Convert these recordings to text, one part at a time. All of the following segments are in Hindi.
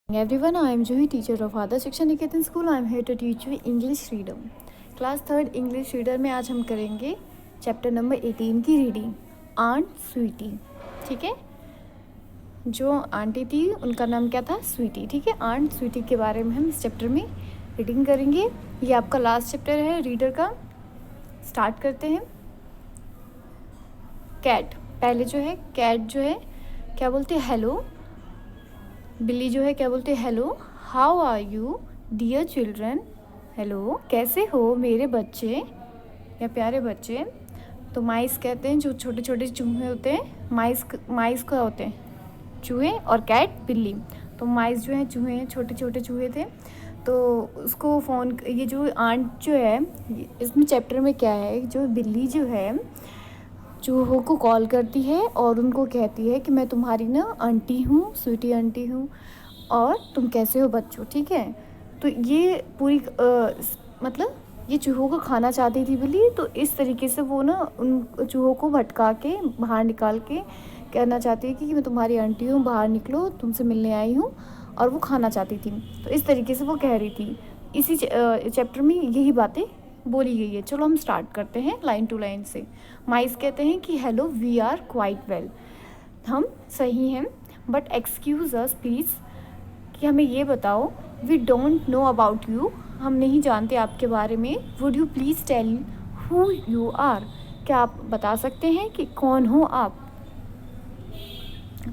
Everyone, I am Juhi, teacher of Adarsh Shiksha Niketan School. I am here to teach you English reader. Class third English reader में आज हम करेंगे चैप्टर नंबर 18 की रीडिंग, आंट स्वीटी। ठीक है, जो आंटी थी उनका नाम क्या था? स्वीटी। ठीक है, आंट स्वीटी के बारे में हम इस चैप्टर में रीडिंग करेंगे। ये आपका लास्ट चैप्टर है रीडर का। स्टार्ट करते हैं। कैट, पहले जो है कैट जो है क्या बोलते हैं? हेलो। बिल्ली जो है क्या बोलते हैं? Hello. How are you dear children? Hello, कैसे हो मेरे बच्चे या प्यारे बच्चे। तो माइस कहते हैं जो छोटे छोटे चूहे होते हैं, माइस का होते हैं चूहे, और कैट बिल्ली। तो माइस जो है चूहे हैं, छोटे छोटे चूहे थे। तो उसको फ़ोन, ये जो आंट जो है इसमें चैप्टर में क्या है, जो बिल्ली जो है चूहों को कॉल करती है और उनको कहती है कि मैं तुम्हारी ना आंटी हूँ, स्वीटी आंटी हूँ, और तुम कैसे हो बच्चों। ठीक है, तो ये पूरी मतलब ये चूहों को खाना चाहती थी बिल्ली। तो इस तरीके से वो ना उन चूहों को भटका के बाहर निकाल के कहना चाहती है कि मैं तुम्हारी आंटी हूँ, बाहर निकलो, तुमसे मिलने आई हूँ, और वो खाना चाहती थी। तो इस तरीके से वो कह रही थी। इसी चैप्टर में यही बातें बोली गई है। चलो हम स्टार्ट करते हैं लाइन टू लाइन से। माइस कहते हैं कि hello, we are quite well, हम सही हैं, बट एक्सक्यूज़ अस प्लीज़, कि हमें ये बताओ, we don't know about you, हम नहीं जानते आपके बारे में। Would you please tell who you are, क्या आप बता सकते हैं कि कौन हो आप।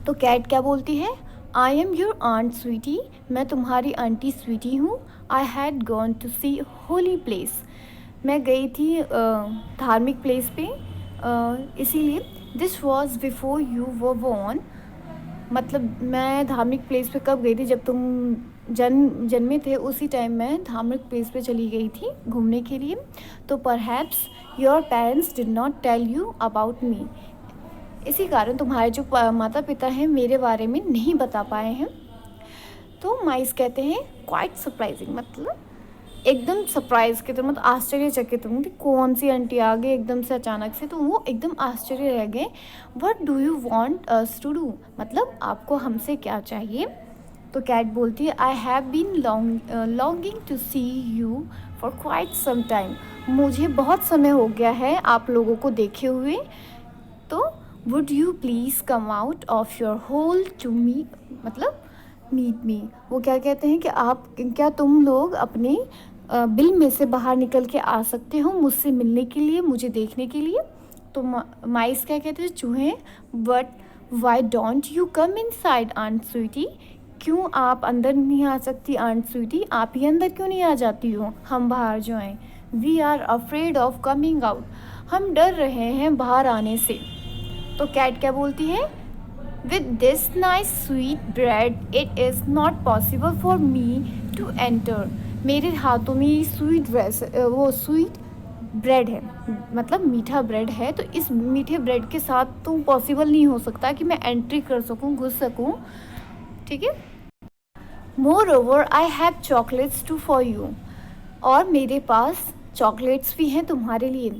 तो कैट क्या बोलती है? I am your aunt Sweetie, मैं तुम्हारी आंटी स्वीटी हूँ। I had gone to see holy place, मैं गई थी धार्मिक प्लेस पे, इसीलिए। This was before you were born, मतलब मैं धार्मिक प्लेस पे कब गई थी? जब तुम जन्मे थे, उसी टाइम मैं धार्मिक प्लेस पे चली गई थी घूमने के लिए। तो perhaps your parents did not tell you about me, इसी कारण तुम्हारे जो माता पिता हैं मेरे बारे में नहीं बता पाए हैं। तो माइस कहते हैं क्वाइट सरप्राइजिंग, मतलब एकदम सरप्राइज के, तो मतलब आश्चर्यचकित हूँ कि कौन सी आंटी आ गई एकदम से अचानक से। तो वो एकदम आश्चर्य रह गए। What do you want us to do, मतलब आपको हमसे क्या चाहिए। तो कैट बोलती है I have been longing to see you for quite some time, मुझे बहुत समय हो गया है आप लोगों को देखे हुए। तो would you please come out of your hole to me, मतलब मीट मी। वो क्या कहते हैं कि आप, क्या तुम लोग अपने बिल में से बाहर निकल के आ सकते हो मुझसे मिलने के लिए, मुझे देखने के लिए। तो माइस क्या कहते हैं? चूहे, but why don't you come inside aunt Sweetie, क्यों आप अंदर नहीं आ सकती आंट स्वीटी, आप ही अंदर क्यों नहीं आ जाती हो, हम बाहर जो हैं। We are afraid of coming out, हम डर रहे हैं बाहर आने से। तो कैट क्या बोलती है? With this nice sweet bread, it is not possible for me to enter. मेरे हाथों में स्वीट वो स्वीट ब्रेड है, मतलब मीठा ब्रेड है। तो इस मीठे ब्रेड के साथ तो पॉसिबल नहीं हो सकता कि मैं एंट्री कर सकूं, घुस सकूं। ठीक है। Moreover, I have chocolates too for you. और मेरे पास चॉकलेट्स भी हैं तुम्हारे लिए।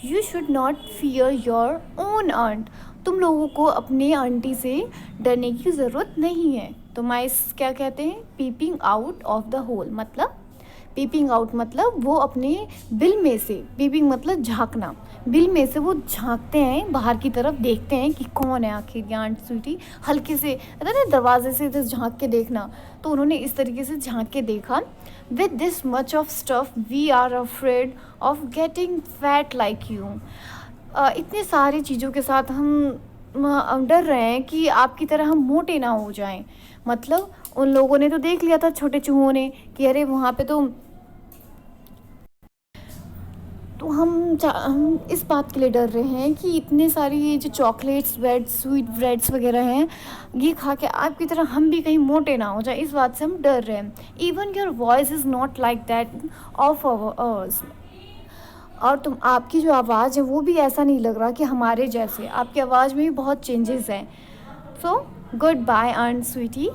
You should not fear your own aunt. तुम लोगों को अपने आंटी से डरने की ज़रूरत नहीं है। तो माइस क्या कहते हैं? Peeping out of the hole, मतलब पीपिंग आउट मतलब वो अपने बिल में से, पीपिंग मतलब झांकना, बिल में से वो झांकते हैं, बाहर की तरफ देखते हैं कि कौन है आखिर ये आंट स्वीटी। हल्के से दरवाजे से इधर झांक के देखना। तो उन्होंने इस तरीके से झांक के देखा। With this much of stuff we are afraid of getting fat like you, इतने सारी चीज़ों के साथ हम डर रहे हैं कि आपकी तरह हम मोटे ना हो जाएं। मतलब उन लोगों ने तो देख लिया था, छोटे चूहों ने, कि अरे वहाँ पे तो हम इस बात के लिए डर रहे हैं कि इतने सारी ये जो चॉकलेट्स, ब्रेड, स्वीट ब्रेड्स वगैरह हैं, ये खा के आपकी तरह हम भी कहीं मोटे ना हो जाए, इस बात से हम डर रहे हैं। Even your voice is not like that of ours, और आपकी जो आवाज़ है वो भी ऐसा नहीं लग रहा कि हमारे जैसे, आपकी आवाज़ में भी बहुत चेंजेस हैं। So goodbye aunt Sweetie,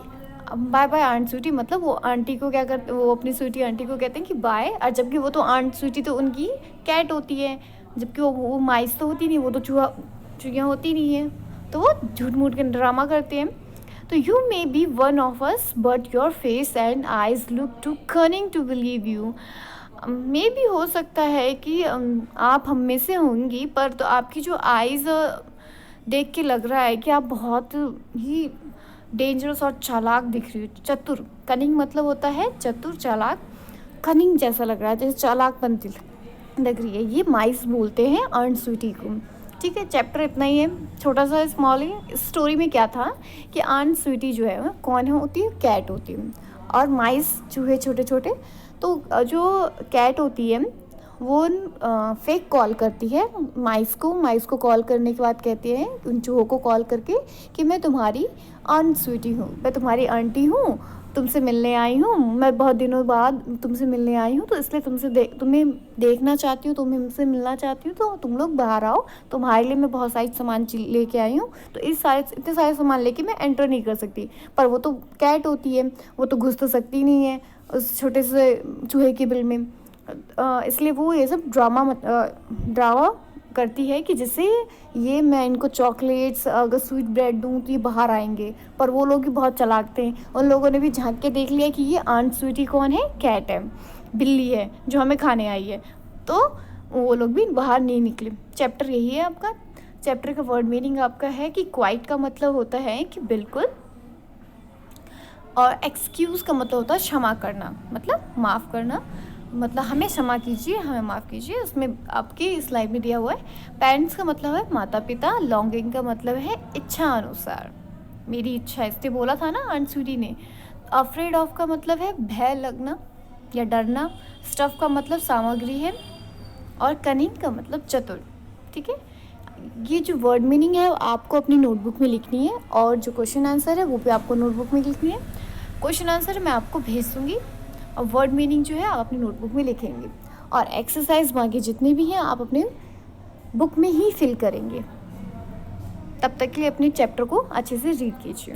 bye bye aunt Sweetie, मतलब वो आंटी को क्या करते, वो अपनी स्वीटी आंटी को कहते हैं कि बाय। और जबकि वो तो आंट स्वीटी तो उनकी कैट होती है, जबकि वो माइस तो होती नहीं, वो तो चूहियाँ होती नहीं है। तो वो झूठ मूठ के ड्रामा करते हैं। तो तो you may be one of us but your face and eyes look too cunning to believe you. मे भी हो सकता है कि आप हम में से होंगी, पर तो आपकी जो आइज़ देख के लग रहा है कि आप बहुत ही डेंजरस और चालाक दिख रही हो, चतुर। कनिंग मतलब होता है चतुर, चालाक। कनिंग जैसा लग रहा है, जैसे चालाक बनती लग रही है। ये माइस बोलते हैं अर्न स्वीटी को। ठीक है, चैप्टर इतना ही है, छोटा सा स्मॉल ही। इस स्टोरी में क्या था कि अर्न स्वीटी जो है कौन होती है, कैट होती है, और माइस चूहे छोटे छोटे। तो जो कैट होती है वो फेक कॉल करती है माइस को कॉल करने के बाद कहती है उन चूहों को कॉल करके कि मैं तुम्हारी अर्न स्वीटी हूँ, मैं तुम्हारी आंटी हूँ, तुमसे मिलने आई हूँ, मैं बहुत दिनों बाद तुमसे मिलने आई हूँ, तो इसलिए तुम्हें देखना चाहती हूँ, तुम्हें मुझसे मिलना चाहती हूँ, तो तुम लोग बाहर आओ, तुम्हारे लिए मैं बहुत सारी सामान लेके आई हूँ। तो इतने सारे सामान लेके मैं एंटर नहीं कर सकती, पर वो तो कैट होती है, वो तो घुस तो सकती नहीं है उस छोटे से चूहे के बिल में। इसलिए वो ये सब ड्रामा करती है कि जिससे ये मैं इनको चॉकलेट्स अगर स्वीट ब्रेड दूँ तो ये बाहर आएंगे। पर वो लोग भी बहुत चालाक थे, उन लोगों ने भी झांक के देख लिया कि ये आंट स्वीटी कौन है, कैट है, बिल्ली है जो हमें खाने आई है। तो वो लोग भी बाहर नहीं निकले। चैप्टर यही है आपका। चैप्टर का वर्ड मीनिंग आपका है कि क्वाइट का मतलब होता है कि बिल्कुल, और एक्सक्यूज़ का मतलब होता है क्षमा करना, मतलब माफ़ करना, मतलब हमें क्षमा कीजिए, हमें माफ़ कीजिए। उसमें आपकी स्लाइड में दिया हुआ है। पेरेंट्स का मतलब है माता पिता। लॉन्गिंग का मतलब है इच्छा अनुसार, मेरी इच्छा, इसलिए बोला था ना अर्न स्वीटी ने। अफ्रेड ऑफ का मतलब है भय लगना या डरना। स्टफ का मतलब सामग्री है, और कनिंग का मतलब चतुर। ठीक है, ये जो वर्ड मीनिंग है आपको अपनी नोटबुक में लिखनी है, और जो क्वेश्चन आंसर है वो भी आपको नोटबुक में लिखनी है। क्वेश्चन आंसर मैं आपको भेज दूँगी, और वर्ड मीनिंग जो है आप अपनी नोटबुक में लिखेंगे, और एक्सरसाइज बाकी जितनी भी हैं आप अपने बुक में ही फिल करेंगे। तब तक के लिए अपने चैप्टर को अच्छे से रीड कीजिए।